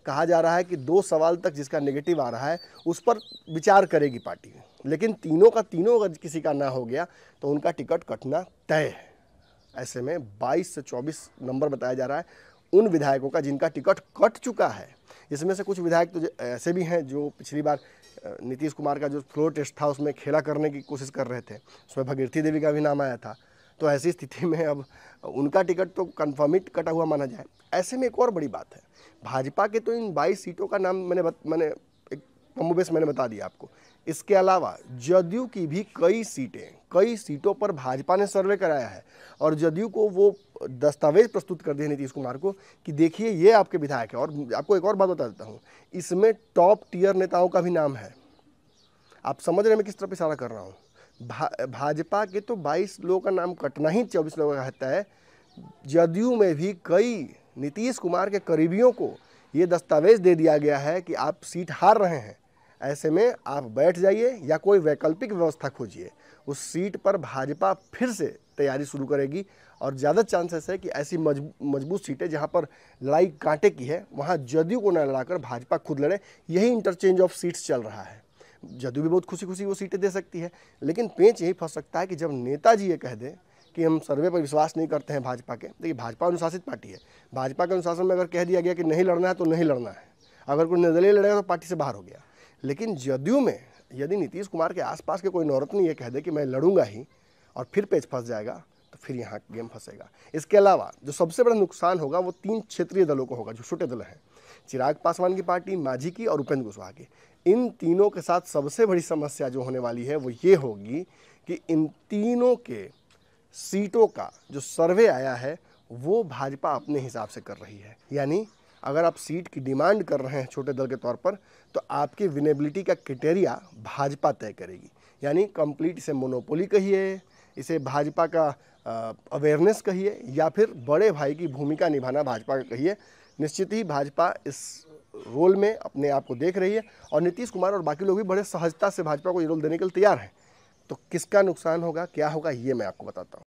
कहा जा रहा है कि 2 सवाल तक जिसका नेगेटिव आ रहा है उस पर विचार करेगी पार्टी, लेकिन तीनों का तीनों अगर किसी का ना हो गया तो उनका टिकट कटना तय है। ऐसे में 22 से 24 नंबर बताया जा रहा है उन विधायकों का जिनका टिकट कट चुका है। इसमें से कुछ विधायक तो ऐसे भी हैं जो पिछली बार नीतीश कुमार का जो फ्लोर टेस्ट था उसमें खेला करने की कोशिश कर रहे थे, उसमें भागीरथी देवी का भी नाम आया था। तो ऐसी स्थिति में अब उनका टिकट तो कन्फर्मिट कटा हुआ माना जाए। ऐसे में एक और बड़ी बात है, भाजपा के तो इन 22 सीटों का नाम मैंने एक कमोबेश मैंने बता दिया आपको। इसके अलावा जदयू की भी कई सीटों पर भाजपा ने सर्वे कराया है और जदयू को वो दस्तावेज प्रस्तुत कर दिए नीतीश कुमार को कि देखिए ये आपके विधायक है। और आपको एक और बात बता देता हूँ, इसमें टॉप टियर नेताओं का भी नाम है। आप समझ रहे हैं मैं किस तरफ इशारा कर रहा हूँ। भाजपा के तो 22 लोगों का नाम कटना ही 24 लोगों का कहता है। जदयू में भी कई नीतीश कुमार के करीबियों को ये दस्तावेज दे दिया गया है कि आप सीट हार रहे हैं, ऐसे में आप बैठ जाइए या कोई वैकल्पिक व्यवस्था खोजिए। उस सीट पर भाजपा फिर से तैयारी शुरू करेगी और ज़्यादा चांसेस है कि ऐसी मजबूत सीटें जहां पर लड़ाई कांटे की है वहां जदयू को न लड़ाकर भाजपा खुद लड़े। यही इंटरचेंज ऑफ सीट्स चल रहा है। जदयू भी बहुत खुशी खुशी वो सीटें दे सकती है, लेकिन पेंच यही फंस सकता है कि जब नेताजी ये कह दें कि हम सर्वे पर विश्वास नहीं करते हैं भाजपा के। देखिए भाजपा अनुशासित पार्टी है, भाजपा के अनुशासन में अगर कह दिया गया कि नहीं लड़ना है तो नहीं लड़ना है, अगर कोई निर्दलीय लड़ेगा तो पार्टी से बाहर हो गया। लेकिन जदयू में यदि नीतीश कुमार के आसपास के कोई नौरत्न ये कह दे कि मैं लड़ूंगा ही और फिर पेच फंस जाएगा तो फिर यहाँ गेम फंसेगा। इसके अलावा जो सबसे बड़ा नुकसान होगा वो 3 क्षेत्रीय दलों को होगा जो छोटे दल हैं, चिराग पासवान की पार्टी, मांझी की और उपेंद्र कुशवाहा की। इन तीनों के साथ सबसे बड़ी समस्या जो होने वाली है वो ये होगी कि इन तीनों के सीटों का जो सर्वे आया है वो भाजपा अपने हिसाब से कर रही है। यानी अगर आप सीट की डिमांड कर रहे हैं छोटे दल के तौर पर तो आपकी विनेबिलिटी का क्राइटेरिया भाजपा तय करेगी। यानी कंप्लीट इसे मोनोपोली कहिए, इसे भाजपा का अवेयरनेस कहिए या फिर बड़े भाई की भूमिका निभाना भाजपा का कहिए। निश्चित ही भाजपा इस रोल में अपने आप को देख रही है और नीतीश कुमार और बाकी लोग भी बड़े सहजता से भाजपा को ये रोल देने के लिए तैयार हैं। तो किसका नुकसान होगा, क्या होगा, ये मैं आपको बताता हूँ।